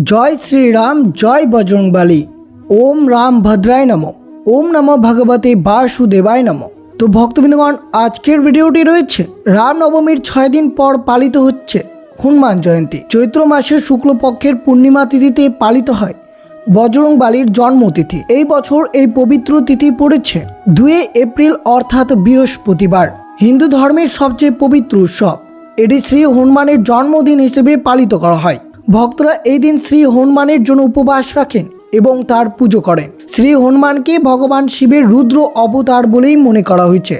জয় শ্রীরাম, জয় বজরংবলী। ওম রাম ভদ্রায় নমঃ। ওম নমঃ ভগবতে বাসুদেবায় নমঃ। তো ভক্তবৃন্দগণ, আজকের ভিডিওটি রয়েছে রামনবমীর 6 দিন পর পালিত হচ্ছে হনুমান জয়ন্তী। চৈত্র মাসের শুক্লপক্ষের পূর্ণিমা তিথিতে পালিত হয় বজরংবলীর জন্মতিথি। এই বছর এই পবিত্র তিথি পড়েছে 2 এপ্রিল অর্থাৎ বৃহস্পতিবার। হিন্দু ধর্মের সবচেয়ে পবিত্র উৎসব এটি শ্রী হনুমানের জন্মদিন হিসেবে পালিত করা হয়। ভক্তরা এই দিন শ্রী হনুমানের জন্য উপবাস রাখেন এবং তার পুজো করেন। শ্রী হনুমানকে ভগবান শিবের রুদ্র অবতার বলেই মনে করা হয়েছে।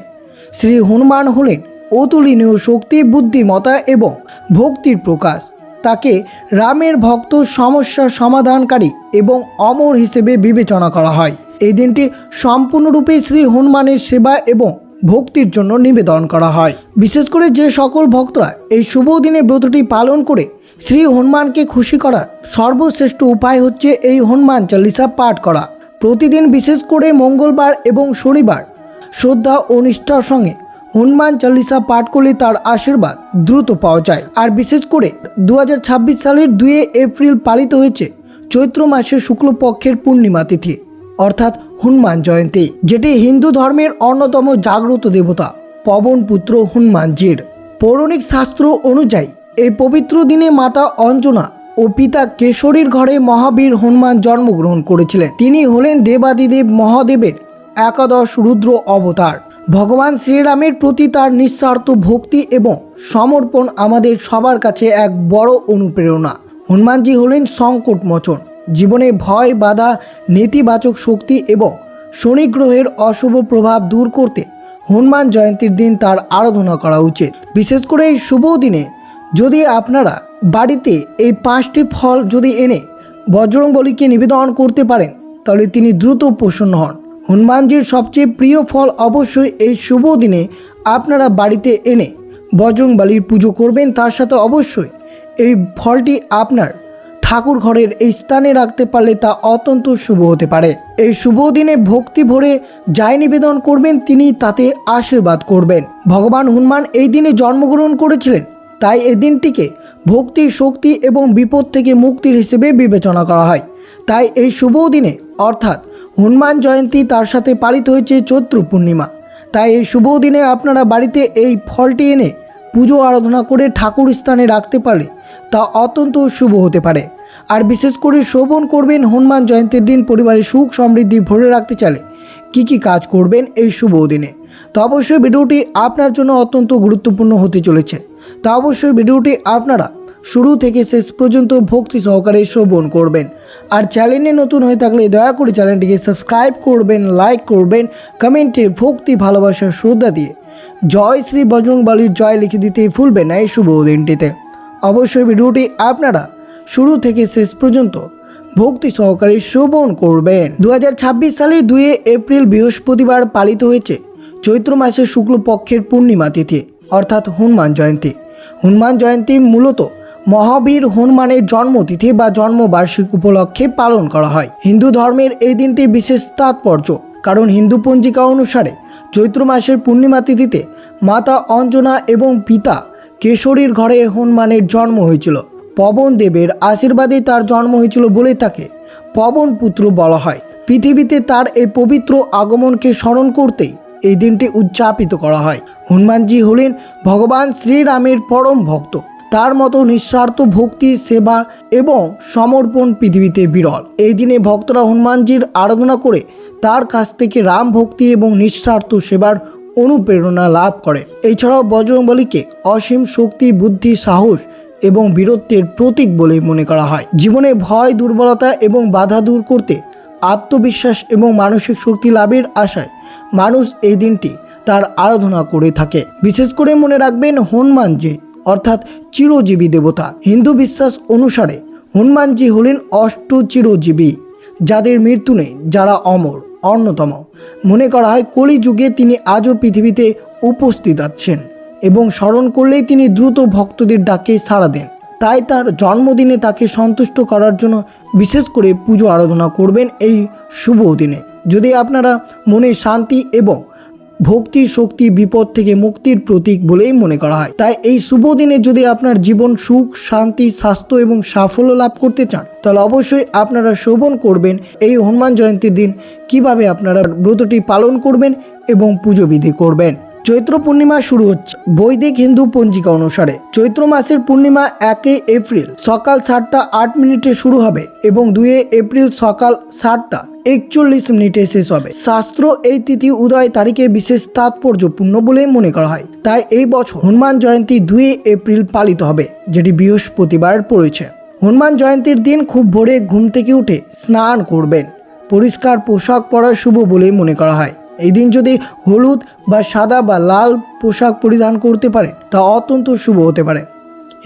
শ্রী হনুমান হলেন অতুলনীয় শক্তি, বুদ্ধিমত্তা এবং ভক্তির প্রকাশ। তাকে রামের ভক্ত, সমস্যা সমাধানকারী এবং অমর হিসেবে বিবেচনা করা হয়। এই দিনটি সম্পূর্ণরূপে শ্রী হনুমানের সেবা এবং ভক্তির জন্য নিবেদন করা হয়। বিশেষ করে যে সকল ভক্তরা এই শুভ দিনে ব্রতটি পালন করে শ্রী হনুমানকে খুশি করার সর্বশ্রেষ্ঠ উপায় হচ্ছে এই হনুমান চালিসা পাঠ করা। প্রতিদিন বিশেষ করে মঙ্গলবার এবং শনিবার শ্রদ্ধা ও নিষ্ঠার সঙ্গে হনুমান চালিসা পাঠ করলে তার আশীর্বাদ দ্রুত পাওয়া যায়। আর বিশেষ করে 2026 সালের 2 এপ্রিল পালিত হয়েছে চৈত্র মাসের শুক্লপক্ষের পূর্ণিমা তিথি অর্থাৎ হনুমান জয়ন্তী, যেটি হিন্দু ধর্মের অন্যতম জাগ্রত দেবতা পবন পুত্র হনুমানজির। পৌরাণিক শাস্ত্র অনুযায়ী এই পবিত্র দিনে মাতা অঞ্জনা ও পিতা কেশরীর ঘরে মহাবীর হনুমান জন্মগ্রহণ করেছিলেন। তিনি হলেন দেবাদিদেব মহাদেবের একাদশ রুদ্র অবতার। ভগবান শ্রীরামের প্রতি তার নিঃস্বার্থ ভক্তি এবং সমর্পণ আমাদের সবার কাছে এক বড় অনুপ্রেরণা। হনুমানজি হলেন সংকটমোচন। জীবনে ভয়, বাধা, নেতিবাচক শক্তি এবং শনি গ্রহের অশুভ প্রভাব দূর করতে হনুমান জয়ন্তীর দিন তার আরাধনা করা উচিত। বিশেষ করে এই শুভ দিনে যদি আপনারা বাড়িতে এই 5টি ফল যদি এনে বজরংবলীকে নিবেদন করতে পারেন তাহলে তিনি দ্রুত প্রসন্ন হন। হনুমানজির সবচেয়ে প্রিয় ফল অবশ্যই এই শুভ দিনে আপনারা বাড়িতে এনে বজরংবলীর পুজো করবেন। তার সাথে অবশ্যই এই ফলটি আপনার ঠাকুর ঘরের এই স্থানে রাখতে পারলে তা অত্যন্ত শুভ হতে পারে। এই শুভ দিনে ভক্তি ভরে যাই নিবেদন করবেন তিনি তাতে আশীর্বাদ করবেন। ভগবান হনুমান এই দিনে জন্মগ্রহণ করেছিলেন, তাই এই দিনটিকে ভক্তি, শক্তি এবং বিপদ থেকে মুক্তির হিসেবে বিবেচনা করা হয়। তাই এই শুভ দিনে অর্থাৎ হনুমান জয়ন্তী তার সাথে পালিত হয়েছে চৈত্র পূর্ণিমা। তাই এই শুভ দিনে আপনারা বাড়িতে এই ফলটি এনে পুজো আরাধনা করে ঠাকুর স্থানে রাখতে পারলে তা অত্যন্ত শুভ হতে পারে। আর বিশেষ করে শ্রবণ করবেন হনুমান জয়ন্তীর দিন পরিবারের সুখ সমৃদ্ধি ভরে রাখতে চাইলে কী কাজ করবেন এই শুভ দিনে। তো অবশ্যই ভিডিওটি আপনার জন্য অত্যন্ত গুরুত্বপূর্ণ হতে চলেছে। তা অবশ্যই ভিডিওটি আপনারা শুরু থেকে শেষ পর্যন্ত ভক্তি সহকারে শ্রবণ করবেন। আর চ্যানেলে নতুন হয়ে থাকলে দয়া করে চ্যানেলটিকে সাবস্ক্রাইব করবেন, লাইক করবেন, কমেন্টে ভক্তি, ভালোবাসা, শ্রদ্ধা দিয়ে জয় শ্রী বজরংবলীর জয় লিখে দিতে ভুলবেন না এই শুভ দিনটিতে। অবশ্যই ভিডিওটি আপনারা শুরু থেকে শেষ পর্যন্ত ভক্তি সহকারে শ্রবণ করবেন। 2026 সালের 2 এপ্রিল বৃহস্পতিবার পালিত হয়েছে চৈত্র মাসের শুক্লপক্ষের পূর্ণিমা তিথি অর্থাৎ হনুমান জয়ন্তী। হনুমান জয়ন্তী মূলত মহাবীর হনুমানের জন্মতিথি বা জন্মবার্ষিক উপলক্ষে পালন করা হয়। হিন্দু ধর্মের এই দিনটি বিশেষ তাৎপর্য, কারণ হিন্দু পঞ্জিকা অনুসারে চৈত্র মাসের পূর্ণিমা তিথিতে মাতা অঞ্জনা এবং পিতা কেশরীর ঘরে হনুমানের জন্ম হয়েছিল। পবন দেবের আশীর্বাদে তার জন্ম হয়েছিল বলে তাকে পবন পুত্র বলা হয়। পৃথিবীতে তার এই পবিত্র আগমনকে স্মরণ করতেই এই দিনটি উদযাপিত করা হয়। হনুমানজি হলেন ভগবান শ্রীরামের পরম ভক্ত। তার মতো নিঃস্বার্থ ভক্তি, সেবা এবং সমর্পণ পৃথিবীতে বিরল। এই দিনে ভক্তরা হনুমানজির আরাধনা করে তার কাছ থেকে রাম ভক্তি এবং নিঃস্বার্থ সেবার অনুপ্রেরণা লাভ করে। এছাড়াও বজরংবলীকে অসীম শক্তি, বুদ্ধি, সাহস এবং বীরত্বের প্রতীক বলে মনে করা হয়। জীবনে ভয়, দুর্বলতা এবং বাধা দূর করতে আত্মবিশ্বাস এবং মানসিক শক্তি লাভের আশায় মানুষ এই দিনটি তার আরাধনা করে থাকে। বিশেষ করে মনে রাখবেন হনুমানজি অর্থাৎ চিরজীবী দেবতা। হিন্দু বিশ্বাস অনুসারে হনুমানজি হলেন চিরজীবী, যাদের মৃত্যু নেই, যারা অমর। অন্যতম মনে করা হয় কলিযুগে তিনি আজও পৃথিবীতে উপস্থিত আছেন এবং স্মরণ করলেই তিনি দ্রুত ভক্তদের ডাকে সাড়া দেন। তাই তার জন্মদিনে তাকে সন্তুষ্ট করার জন্য বিশেষ করে পুজো আরাধনা করবেন এই শুভ দিনে। যদি আপনারা মনে শান্তি এবং ভক্তি শক্তি বিপদ থেকে মুক্তির প্রতীক বলেই মনে করা হয়। তাই এই শুভ দিনে যদি আপনার জীবন সুখ শান্তি স্বাস্থ্য এবং সাফল্য লাভ করতে চান তাহলে অবশ্যই আপনারা শ্রবণ করবেন এই হনুমান জয়ন্তীর দিন কিভাবে আপনারা ব্রতটি পালন করবেন এবং পুজো বিধি করবেন। চৈত্র পূর্ণিমা শুরু হচ্ছে বৈদিক হিন্দু পঞ্জিকা অনুসারে। চৈত্র মাসের পূর্ণিমা 1 এপ্রিল সকাল 7:08 শুরু হবে এবং 2 এপ্রিল সকাল 7:41 শেষ হবে। শাস্ত্র এই তিথি উদয় তারিখে বিশেষ তাৎপর্যপূর্ণ বলে মনে করা হয়। তাই এই বছর হনুমান জয়ন্তী 2 এপ্রিল পালিত হবে, যেটি বৃহস্পতিবার পড়েছে। হনুমান জয়ন্তীর দিন খুব ভোরে ঘুম থেকে উঠে স্নান করবেন। পরিষ্কার পোশাক পরা শুভ বলে মনে করা হয়। এই দিন যদি হলুদ বা সাদা বা লাল পোশাক পরিধান করতে পারেন তা অত্যন্ত শুভ হতে পারে।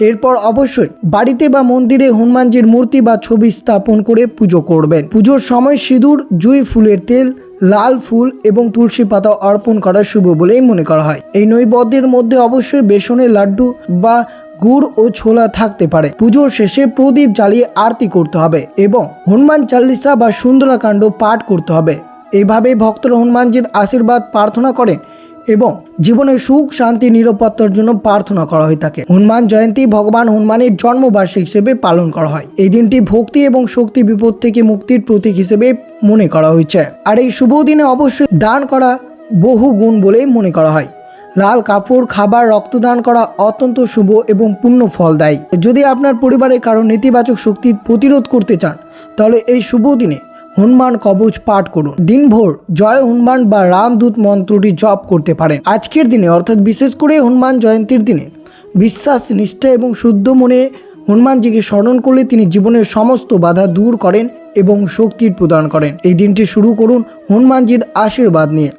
এরপর অবশ্যই বাড়িতে বা মন্দিরে হনুমানজির মূর্তি বা ছবি স্থাপন করে পুজো করবেন। পুজোর সময় সিঁদুর, জুঁই ফুলের তেল, লাল ফুল এবং তুলসী পাতা অর্পণ করা শুভ বলেই মনে করা হয়। এই নৈবেদ্যের মধ্যে অবশ্যই বেসনের লাড্ডু বা গুড় ও ছোলা থাকতে পারে। পুজোর শেষে প্রদীপ জ্বালিয়ে আরতি করতে হবে এবং হনুমান চালিসা বা সুন্দরাকাণ্ড পাঠ করতে হবে। এইভাবে ভক্তরা হনুমানজির আশীর্বাদ প্রার্থনা করেন এবং জীবনে সুখ শান্তি নিরাপত্তার জন্য প্রার্থনা করা হয়ে থাকে। হনুমান জয়ন্তী ভগবান হনুমানের জন্মবার্ষিকী হিসেবে পালন করা হয়। এই দিনটি ভক্তি এবং শক্তি বিপদ থেকে মুক্তির প্রতীক হিসেবে মনে করা হয়েছে। আর এই শুভ দিনে অবশ্যই দান করা বহু গুণ বলেই মনে করা হয়। লাল কাপড়, খাবার, রক্তদান করা অত্যন্ত শুভ এবং পূর্ণ ফল দেয়। যদি আপনার পরিবারের কারো নেতিবাচক শক্তি প্রতিরোধ করতে চান তাহলে এই শুভ দিনে হনুমান কবচ পাঠ করুন। দিনভর জয় হনুমান বা রামদূত মন্ত্রটি জপ করতে পারেন। আজকের দিনে অর্থাৎ বিশেষ করে হনুমান জয়ন্তীর দিনে বিশ্বাস নিষ্ঠা এবং শুদ্ধ মনে হনুমানজিকে স্মরণ করলে তিনি জীবনের সমস্ত বাধা দূর করেন এবং শক্তির প্রদান করেন। এই দিনটি শুরু করুন হনুমানজির আশীর্বাদ নিয়ে।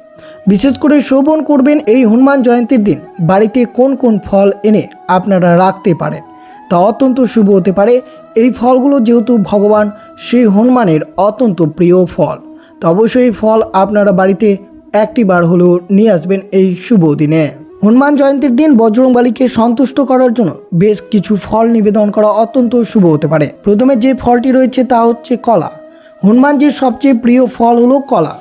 বিশেষ করে শ্রবণ করবেন এই হনুমান জয়ন্তীর দিন বাড়িতে কোন কোন ফল এনে আপনারা রাখতে পারেন তা অত্যন্ত শুভ হতে পারে। এই ফলগুলো যেহেতু ভগবান শ্রী হনুমানের অত্যন্ত প্রিয় ফল, তো অবশ্যই ফল আপনারা বাড়িতে একটিবার হলেও নিয়ে আসবেন এই শুভ দিনে। হনুমান জয়ন্তীর দিন বজরংবলীকে সন্তুষ্ট করার জন্য বেশ কিছু ফল নিবেদন করা অত্যন্ত শুভ হতে পারে। প্রথমে যে ফলটি রয়েছে তা হচ্ছে কলা। হনুমানজির সবচেয়ে প্রিয় ফল হলো কলা।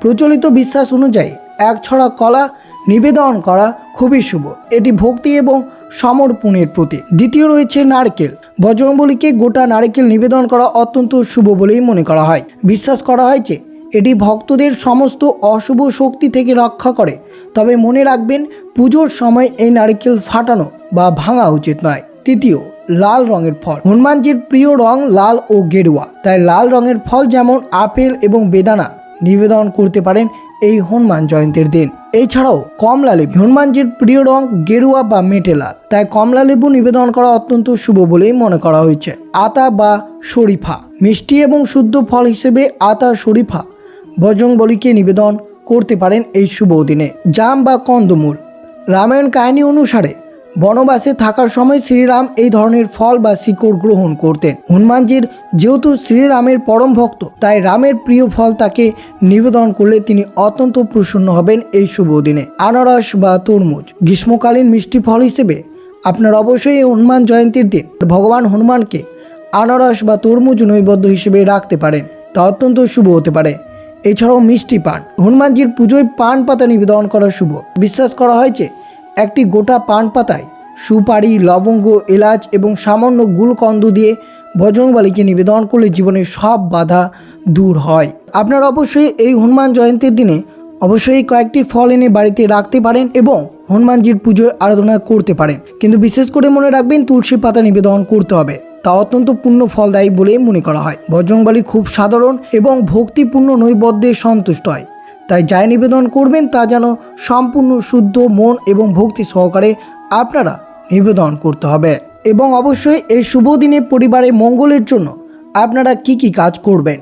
প্রচলিত বিশ্বাস অনুযায়ী 1 ছড়া কলা নিবেদন করা খুবই শুভ। এটি ভক্তি এবং সমর্পণের প্রতীক। দ্বিতীয় রয়েছে নারকেল। বজরংবলীকে গোটা নারকেল নিবেদন করা অত্যন্ত শুভ বলেই মনে করা হয়। বিশ্বাস করা হয় যে এটি ভক্তদের সমস্ত অশুভ শক্তি থেকে রক্ষা করে। তবে মনে রাখবেন পুজোর সময় এই নারকেল ফাটানো বা ভাঙা উচিত নয়। তৃতীয়, লাল রঙের ফল। হনুমানজির প্রিয় রং লাল ও গেরুয়া, তাই লাল রঙের ফল যেমন আপেল এবং বেদানা নিবেদন করতে পারেন এই হনুমান জয়ন্তীর দিন। এছাড়াও কমলা লেবু। হনুমানজির প্রিয় রং গেরুয়া বা মেটে লাল, তাই কমলা লেবু নিবেদন করা অত্যন্ত শুভ বলেই মনে করা হয়েছে। আতা বা শরীফা। মিষ্টি এবং শুদ্ধ ফল হিসেবে আতা শরীফা বজরংবলীকে নিবেদন করতে পারেন এই শুভ দিনে। জাম বা কন্দমূল। রামায়ণ কাহিনী অনুসারে বনবাসে থাকার সময় শ্রীরাম এই ধরনের ফল বা শিকড় গ্রহণ করতেন। হনুমানজির যেহেতু শ্রীরামের পরম ভক্ত, তাই রামের প্রিয় ফল তাকে নিবেদন করলে তিনি অত্যন্ত প্রসন্ন হবেন এই শুভ দিনে। আনারস বা তরমুজ। গ্রীষ্মকালীন মিষ্টি ফল হিসেবে আপনারা অবশ্যই এই হনুমান জয়ন্তীর দিন ভগবান হনুমানকে আনারস বা তরমুজ নৈবেদ্য হিসেবে রাখতে পারেন, তা অত্যন্ত শুভ হতে পারে। এছাড়াও মিষ্টি পান। হনুমানজির পুজোয় পান পাতা নিবেদন করা শুভ। বিশ্বাস করা হয় যে একটি গোটা পান পাতায় সুপারি, লবঙ্গ, এলাচ এবং সামান্য গুলকন্দ দিয়ে বজরংবলীকে নিবেদন করলে জীবনের সব বাধা দূর হয়। আপনারা অবশ্যই এই হনুমান জয়ন্তীর দিনে অবশ্যই কয়েকটি ফল এনে বাড়িতে রাখতে পারেন এবং হনুমানজির পুজোয় আরাধনা করতে পারেন। কিন্তু বিশেষ করে মনে রাখবেন তুলসী পাতা নিবেদন করতে হবে, তা অত্যন্ত পূর্ণ ফলদায়ী বলেই মনে করা হয়। বজরংবলী খুব সাধারণ এবং ভক্তিপূর্ণ নৈবেদ্যে সন্তুষ্ট হয়, তাই যাই নিবেদন করবেন তা যেন সম্পূর্ণ শুদ্ধ মন এবং ভক্তি সহকারে আপনারা নিবেদন করতে হবে। এবং অবশ্যই এই শুভ দিনে পরিবারের মঙ্গলের জন্য আপনারা কি কাজ করবেন।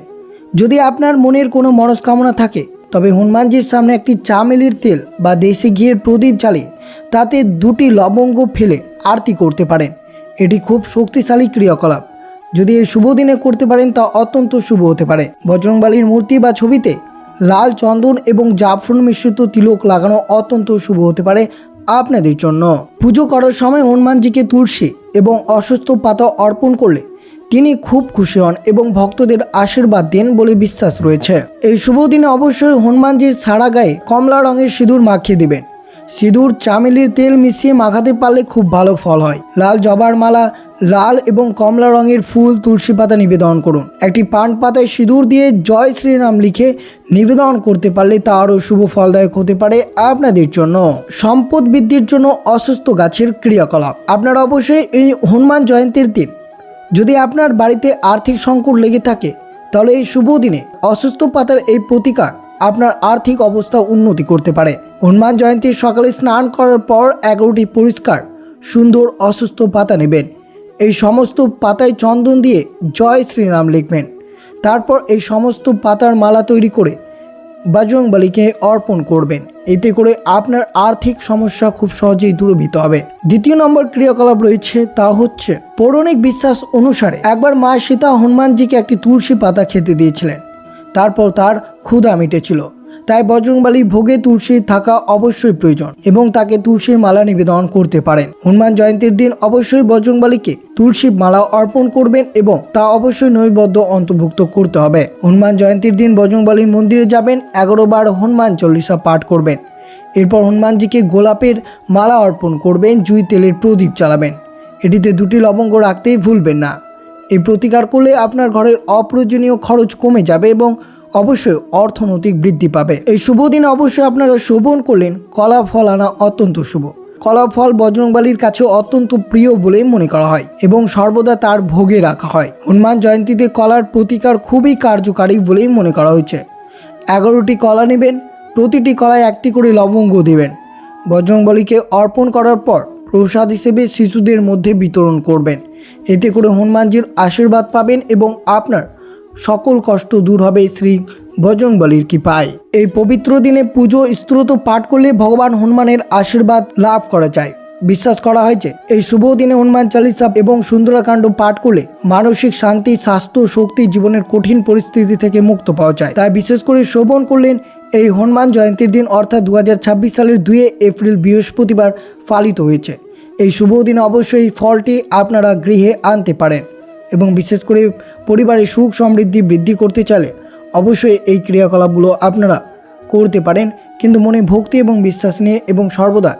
যদি আপনার মনের কোনো মনস্কামনা থাকে তবে হনুমানজির সামনে একটি চামেলির তেল বা দেশি ঘিয়ের প্রদীপ জ্বালিয়ে তাতে 2টি লবঙ্গ ফেলে আরতি করতে পারেন। এটি খুব শক্তিশালী ক্রিয়াকলাপ। যদি এই শুভ দিনে করতে পারেন তা অত্যন্ত শুভ হতে পারে। বজরংবলীর মূর্তি বা ছবিতে লাল চন্দন এবং জাফরান মিশ্রিত তিলক লাগানো অত্যন্ত শুভ হতে পারে আপনাদের জন্য। পুজো করার সময় হনুমানজিকে তুলসী এবং অশ্বত্থ পাতা অর্পণ করলে তিনি খুব খুশি হন এবং ভক্তদের আশীর্বাদ দেন বলে বিশ্বাস রয়েছে। এই শুভ দিনে অবশ্যই হনুমানজির সারা গায়ে কমলা রঙের সিঁদুর মাখিয়ে দিবেন। সিঁদুর চামেলির তেল মিশিয়ে মাখাতে পারলে খুব ভালো ফল হয়। লাল জবার মালা, লাল এবং কমলা রঙের ফুল, তুলসী পাতা নিবেদন করুন। একটি পান পাতায় সিঁদুর দিয়ে জয় শ্রীরাম লিখে নিবেদন করতে পারলে তা আরও শুভ ফলদায়ক হতে পারে আপনাদের জন্য। সম্পদ বৃদ্ধির জন্য অসুস্থ গাছের ক্রিয়াকলাপ। আপনারা অবশ্যই এই হনুমান জয়ন্তীর দিন যদি আপনার বাড়িতে আর্থিক সংকট লেগে থাকে তাহলে এই শুভ দিনে অসুস্থ পাতার এই প্রতিকার আপনার আর্থিক অবস্থা উন্নতি করতে পারে। হনুমান জয়ন্তীর সকালে স্নান করার পর 11টি পরিষ্কার সুন্দর অসুস্থ পাতা নেবেন। এই সমস্ত পাতায় চন্দন দিয়ে জয় শ্রীরাম লিখবেন। তারপর এই সমস্ত পাতার মালা তৈরি করে বজরংবলীকে অর্পণ করবেন। এতে করে আপনার আর্থিক সমস্যা খুব সহজেই দূরীভূত হবে। দ্বিতীয় নম্বর ক্রিয়াকলাপ রয়েছে, তা হচ্ছে পৌরাণিক বিশ্বাস অনুসারে একবার মা সীতা হনুমানজিকে একটি তুলসী পাতা খেতে দিয়েছিলেন। তারপর তার ক্ষুধা মিটেছিল। তাই বজরংবলীর ভোগে তুলসী থাকা অবশ্যই প্রয়োজন এবং তাকে তুলসীর মালা নিবেদন করতে পারেন। হনুমান জয়ন্তীর দিন অবশ্যই বজরংবলীকে তুলসী মালা অর্পণ করবেন এবং তা অবশ্যই নৈবেদ্য অন্তর্ভুক্ত করতে হবে। হনুমান জয়ন্তীর দিন বজরংবলীর মন্দিরে যাবেন, 11 বার হনুমান চল্লিশা পাঠ করবেন। এরপর হনুমানজিকে গোলাপের মালা অর্পণ করবেন, জুই তেলের প্রদীপ জ্বালাবেন। এটিতে 2টি লবঙ্গ রাখতেই ভুলবেন না। এই প্রতিকার করলে আপনার ঘরের অপ্রয়োজনীয় খরচ কমে যাবে এবং অবশ্যই অর্থনৈতিক বৃদ্ধি পাবে। এই শুভ দিনে অবশ্যই আপনারা শোভন করলেন কলা ফল আনা অত্যন্ত শুভ। কলা ফল বজরংবলীর কাছে অত্যন্ত প্রিয় বলেই মনে করা হয় এবং সর্বদা তার ভোগে রাখা হয়। হনুমান জয়ন্তীতে কলার প্রতিকার খুবই কার্যকারী বলেই মনে করা হয়েছে। 11টি কলা নেবেন, প্রতিটি কলায় 1টি করে লবঙ্গ দেবেন। বজরংবলীকে অর্পণ করার পর প্রসাদ হিসেবে শিশুদের মধ্যে বিতরণ করবেন। এতে করে হনুমানজির আশীর্বাদ পাবেন এবং আপনার সকল কষ্ট দূর হবে শ্রী বজরংবলীর কৃপায়। এই পবিত্র দিনে পুজো স্তোত্র পাঠ করলে ভগবান হনুমানের আশীর্বাদ লাভ করা যায়। বিশ্বাস করা হয় যে এই শুভ দিনে হনুমান চালিসা এবং সুন্দরকাণ্ড পাঠ করলে মানসিক শান্তি, স্বাস্থ্য, শক্তি, জীবনের কঠিন পরিস্থিতি থেকে মুক্ত পাওয়া যায়। তাই বিশেষ করে শোভন করলেন এই হনুমান জয়ন্তীর দিন অর্থাৎ 2026 সালের 2 এপ্রিল বৃহস্পতিবার পালিত হয়েছে। এই শুভ দিনে অবশ্যই এই ফলটি আপনারা গৃহে আনতে পারেন এবং বিশেষ করে পরিবারের সুখ সমৃদ্ধি বৃদ্ধি করতে চাইলে অবশ্যই এই ক্রিয়াকলাপগুলো আপনারা করতে পারেন, কিন্তু মনে ভক্তি এবং বিশ্বাস নিয়ে এবং সর্বদা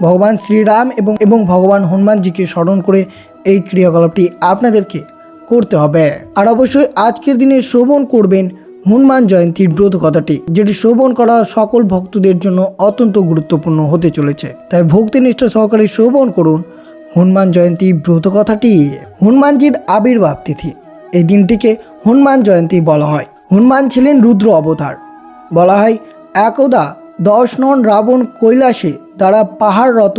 ভগবান শ্রীরাম এবং ভগবান হনুমানজিকে স্মরণ করে এই ক্রিয়াকলাপটি আপনাদেরকে করতে হবে। আর অবশ্যই আজকের দিনে শ্রবণ করবেন হনুমান জয়ন্তীর ব্রত কথাটি, যেটি শ্রবণ করা সকল ভক্তদের জন্য অত্যন্ত গুরুত্বপূর্ণ হতে চলেছে। তাই ভক্তিনিষ্ঠ সহকারে শ্রবণ করুন হনুমান জয়ন্তী ব্রত কথাটি। হনুমানজির আবির্ভাব তিথি, এই দিনটিকে হনুমান জয়ন্তী বলা হয়। হনুমান ছিলেন রুদ্র অবতার। বলা হয় একদা 10 নন রাবণ কৈলাসে তারা পাহাড়রত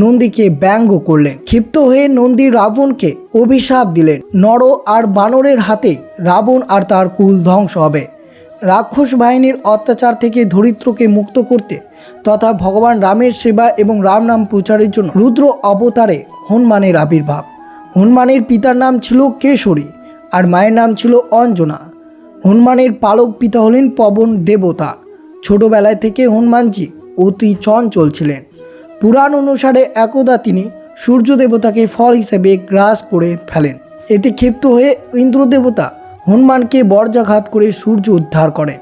নন্দীকে ব্যঙ্গ করলেন। ক্ষিপ্ত হয়ে নন্দী রাবণকে অভিশাপ দিলেন, নর আর বানরের হাতে রাবণ আর তার কুল ধ্বংস হবে। রাক্ষস বাহিনীর অত্যাচার থেকে ধরিত্রকে মুক্ত করতে তথা ভগবান রামের সেবা এবং রাম নাম প্রচারের জন্য রুদ্র অবতারে হনুমানের আবির্ভাব। হনুমানের পিতার নাম ছিল কেশরী আর মায়ের নাম ছিল অঞ্জনা। হনুমানের পালক পিতা হলেন পবন দেবতা। ছোটবেলায় থেকে হনুমানজি অতি চঞ্চল ছিলেন। পুরাণ অনুসারে একদা তিনি সূর্য দেবতাকে ফল হিসেবে গ্রাস করে ফেলেন। এতে ক্ষিপ্ত হয়ে ইন্দ্রদেবতা হনুমানকে বর্জাঘাত করে সূর্য উদ্ধার করেন।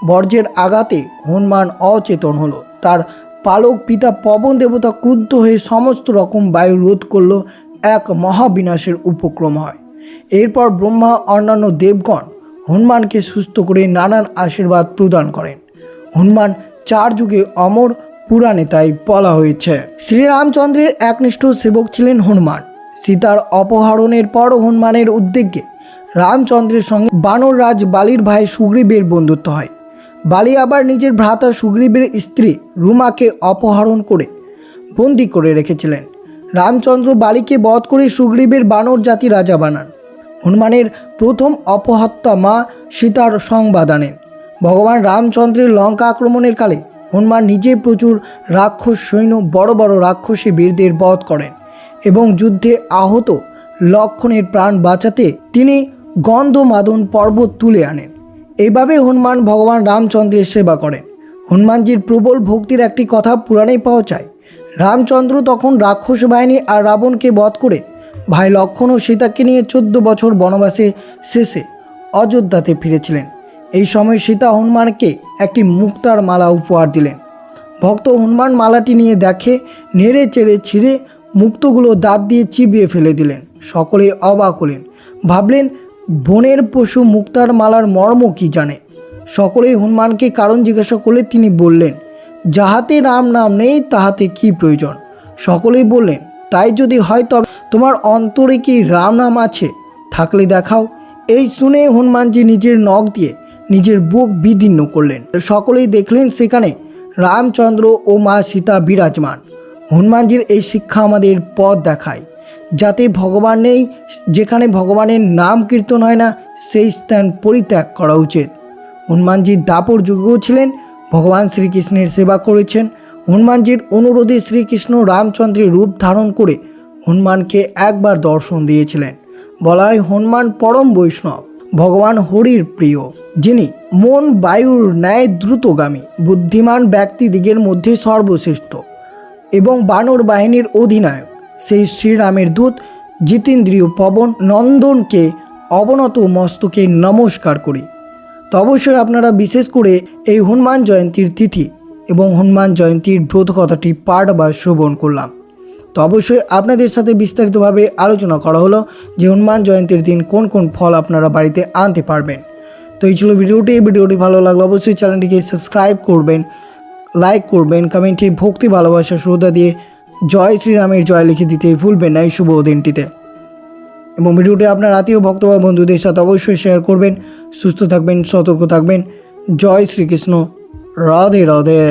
বর্জ্যের আঘাতে হনুমান অচেতন হলো। তার পালক পিতা পবন দেবতা ক্রুদ্ধ হয়ে সমস্ত রকম বায়ু রোধ করল, এক মহাবিনাশের উপক্রম হয়। এরপর ব্রহ্মা অন্যান্য দেবগণ হনুমানকে সুস্থ করে নানান আশীর্বাদ প্রদান করেন। হনুমান 4 যুগে অমর, পুরাণে তাই বলা হয়েছে। শ্রীরামচন্দ্রের একনিষ্ঠ সেবক ছিলেন হনুমান। সীতার অপহরণের পর হনুমানের উদ্যোগে রামচন্দ্রের সঙ্গে বানর রাজ বালির ভাই সুগ্রীবের বন্ধুত্ব হয়। বালি আবার নিজের ভ্রাতা সুগ্রীবের স্ত্রী রুমাকে অপহরণ করে বন্দি করে রেখেছিলেন। রামচন্দ্র বালিকে বধ করে সুগ্রীবের বানর জাতি রাজা বানান। হনুমানের প্রথম অপহত্যা মা সীতার সংবাদ আনেন। ভগবান রামচন্দ্রের লঙ্কা আক্রমণের কালে হনুমান নিজে প্রচুর রাক্ষস সৈন্য, বড় বড় রাক্ষসী বীরদের বধ করেন এবং যুদ্ধে আহত লক্ষণের প্রাণ বাঁচাতে তিনি গন্ধমাদন পর্বত তুলে আনেন। এইভাবে হনুমান ভগবান রামচন্দ্রের সেবা করেন। হনুমানজির প্রবল ভক্তির একটি কথা পুরাণেই পাওয়া যায়। রামচন্দ্র তখন রাক্ষস বাহিনী আর রাবণকে বধ করে ভাই লক্ষ্মণ ও সীতাকে নিয়ে 14 বছর বনবাসে শেষে অযোধ্যাতে ফিরেছিলেন। এই সময় সীতা হনুমানকে একটি মুক্তার মালা উপহার দিলেন। ভক্ত হনুমান মালাটি নিয়ে দেখে নেড়ে চেড়ে ছিঁড়ে মুক্তগুলো দাঁত দিয়ে চিবিয়ে ফেলে দিলেন। সকলে অবাক হলেন, ভাবলেন বনের পশু মুক্তার মালার মর্ম কি জানে। সকলেই হনুমানকে কারণ জিজ্ঞাসা করলে তিনি বললেন, যাহাতে রাম নাম নেই তাহাতে কি প্রয়োজন। সকলেই বললেন, তাই যদি হয় তবে তোমার অন্তরে কি রাম নাম আছে, থাকলে দেখাও। এই শুনে হনুমানজি নিজের নখ দিয়ে নিজের বুক বিদীর্ণ করলেন। সকলেই দেখলেন সেখানে রামচন্দ্র ও মা সীতা বিরাজমান। হনুমানজির এই শিক্ষা আমাদের পথ দেখায়, যাতে ভগবান নেই, যেখানে ভগবানের নাম কীর্তন হয় না সেই স্থান পরিত্যাগ করা উচিত। হনুমানজি দাপর যুগেও ছিলেন, ভগবান শ্রীকৃষ্ণের সেবা করেছেন। হনুমানজির অনুরোধে শ্রীকৃষ্ণ রামচন্দ্রের রূপ ধারণ করে হনুমানকে একবার দর্শন দিয়েছিলেন। বলা হয় হনুমান পরম বৈষ্ণব, ভগবান হরির প্রিয়, যিনি মন বায়ুর ন্যায় দ্রুতগামী, বুদ্ধিমান ব্যক্তিদিগের মধ্যে সর্বশ্রেষ্ঠ এবং বানর বাহিনীর অধিনায়ক। সেই শ্রীরামের দূত জিতেন্দ্রীয় পবন নন্দনকে অবনত মস্তকে নমস্কার করি। তো অবশ্যই আপনারা বিশেষ করে এই হনুমান জয়ন্তীর তিথি এবং হনুমান জয়ন্তীর ব্রত কথাটি পাঠ বা শ্রবণ করলাম। তো অবশ্যই আপনাদের সাথে বিস্তারিতভাবে আলোচনা করা হলো যে হনুমান জয়ন্তীর দিন কোন কোন ফল আপনারা বাড়িতে আনতে পারবেন। তো এই ছিল ভিডিওটি ভালো লাগলে অবশ্যই চ্যানেলটিকে সাবস্ক্রাইব করবেন, লাইক করবেন, কমেন্টে ভক্তি ভালোবাসা শ্রদ্ধা দিয়ে জয় শ্রীরামের জয় লিখে দিতে ভুলবেন না এই শুভ দিনটিতে। এবং ভিডিওটি আপনার আত্মীয় ভক্ত বা বন্ধুদের সাথে অবশ্যই শেয়ার করবেন। সুস্থ থাকবেন, সতর্ক থাকবেন। জয় শ্রীকৃষ্ণ, রাধে রাধে।